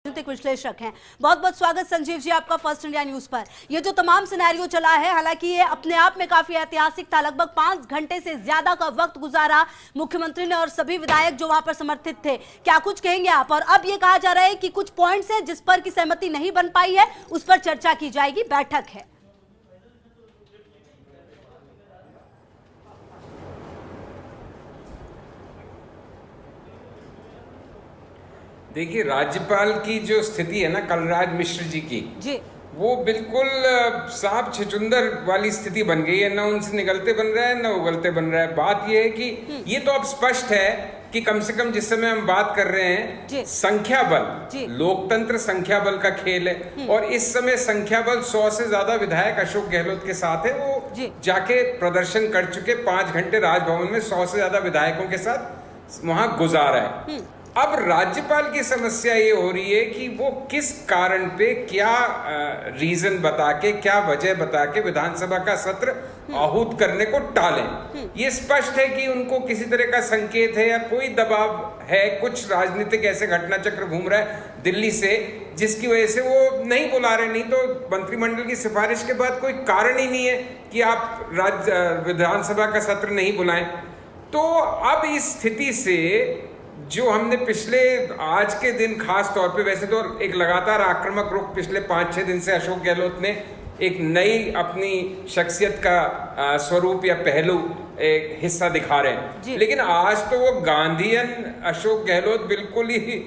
राजनीतिक विश्लेषक हैं। बहुत बहुत स्वागत संजीव जी आपका फर्स्ट इंडिया न्यूज पर। ये जो तमाम सिनेरियो चला है, हालांकि ये अपने आप में काफी ऐतिहासिक था। लगभग 5 घंटे से ज्यादा का वक्त गुजारा मुख्यमंत्री ने और सभी विधायक जो वहां पर समर्थित थे। क्या कुछ कहेंगे आप? और अब ये कहा जा रहा है कि कुछ पॉइंट्स है जिस पर की सहमति नहीं बन पाई है, उस पर चर्चा की जाएगी, बैठक है। देखिए, राज्यपाल की जो स्थिति है ना कलराज मिश्र जी की जी, वो बिल्कुल सांप छछूंदर वाली स्थिति बन गई है। ना उनसे निगलते बन रहा है, ना उगलते बन रहा है। बात ये है कि ये तो अब स्पष्ट है कि कम से कम जिस समय हम बात कर रहे हैं संख्या बल, लोकतंत्र संख्या बल का खेल है। और इस समय संख्या बल 100 से ज्यादा विधायक अशोक गहलोत के साथ है। वो जाके प्रदर्शन कर चुके, 5 घंटे राजभवन में 100 से ज्यादा विधायकों के साथ वहां गुजारा है। अब राज्यपाल की समस्या ये हो रही है कि वो किस कारण पे, क्या रीजन बता के, क्या वजह बता के विधानसभा का सत्र आहूत करने को टालें। ये स्पष्ट है कि उनको किसी तरह का संकेत है या कोई दबाव है, कुछ राजनीतिक ऐसे घटना चक्र घूम रहा है दिल्ली से जिसकी वजह से वो नहीं बुला रहे। नहीं तो मंत्रिमंडल की सिफारिश के बाद कोई कारण ही नहीं है कि आप विधानसभा का सत्र नहीं बुलाएं। तो अब इस स्थिति से जो हमने पिछले आज के दिन खास तौर पे, वैसे तो एक लगातार आक्रामक रुख पिछले 5-6 दिन से अशोक गहलोत ने एक नई अपनी शख्सियत का स्वरूप या पहलू एक हिस्सा दिखा रहे हैं, लेकिन आज तो वो गांधीयन अशोक गहलोत बिल्कुल ही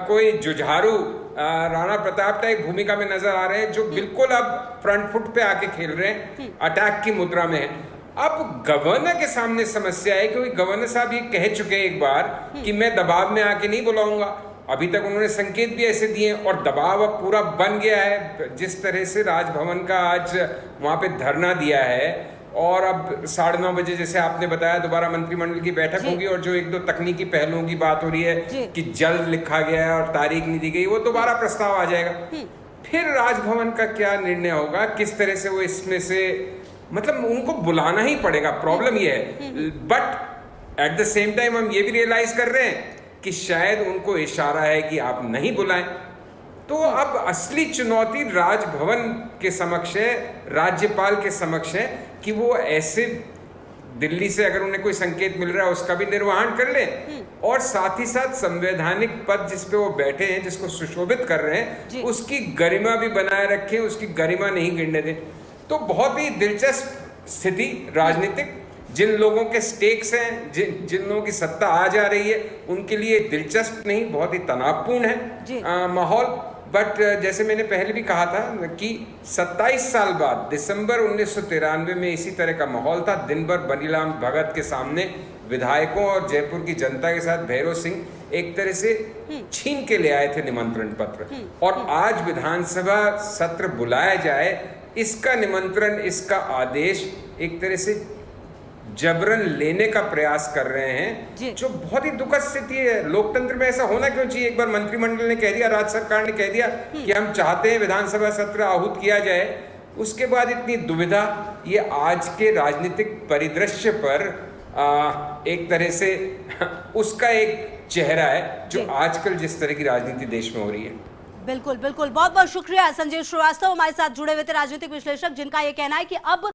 कोई जुझारू राणा प्रताप टाइप भूमिका में नजर आ रहे हैं, जो बिल्कुल अब फ्रंट फुट पे आके खेल रहे हैं, अटैक की मुद्रा में है। अब गवर्नर के सामने समस्या है क्योंकि गवर्नर साहब ये कह चुके हैं एक बार कि मैं दबाव में आके नहीं बुलाऊंगा। अभी तक उन्होंने संकेत भी ऐसे दिए और दबाव अब पूरा बन गया है। जिस तरह से राजभवन का आज वहां पे धरना दिया है और अब 9:30 बजे जैसे आपने बताया दोबारा मंत्रिमंडल की बैठक होगी और जो 1-2 तकनीकी पहलुओं की बात हो रही है कि जल्द लिखा गया है और तारीख नहीं दी गई, वो दोबारा प्रस्ताव आ जाएगा। फिर राजभवन का क्या निर्णय होगा, किस तरह से वो इसमें से, मतलब उनको बुलाना ही पड़ेगा। प्रॉब्लम ये है, but at the same time हम ये भी रियलाइज कर रहे हैं कि शायद उनको इशारा है कि आप नहीं बुलाएं। तो अब असली चुनौती राजभवन के समक्ष है, राज्यपाल के समक्ष है कि वो ऐसे दिल्ली से अगर उन्हें कोई संकेत मिल रहा है उसका भी निर्वहन कर लें और साथ ही साथ संवैधानिक पद जिस पे वो बैठे हैं, जिसको सुशोभित कर रहे हैं, उसकी गरिमा भी बनाए रखें, उसकी गरिमा नहीं गिरने दें। तो बहुत ही दिलचस्प स्थिति राजनीतिक, जिन लोगों के स्टेक्स हैं, जिन लोगों की सत्ता आ जा रही है, उनके लिए दिलचस्प नहीं, बहुत ही तनावपूर्ण है माहौल। बट जैसे मैंने पहले भी कहा था कि 27 साल बाद दिसंबर 1993 में इसी तरह का माहौल था। दिन भर बनीलाल भगत के सामने विधायकों और जयपुर की जनता के साथ भैरव सिंह एक तरह से छीन के ले आए थे निमंत्रण पत्र, और आज विधानसभा सत्र बुलाया जाए, इसका निमंत्रण, इसका आदेश एक तरह से जबरन लेने का प्रयास कर रहे हैं, जो बहुत ही दुखद स्थिति है। लोकतंत्र में ऐसा होना क्यों चाहिए? एक बार मंत्रिमंडल ने कह दिया, राज्य सरकार ने कह दिया कि हम चाहते हैं विधानसभा सत्र आहूत किया जाए, उसके बाद इतनी दुविधा, ये आज के राजनीतिक परिदृश्य पर एक तरह से उसका एक चेहरा है जो आजकल जिस तरह की राजनीति देश में हो रही है। बिल्कुल बिल्कुल, बहुत बहुत शुक्रिया संजीव श्रीवास्तव हमारे साथ जुड़े हुए थे, राजनीतिक विश्लेषक, जिनका ये कहना है कि अब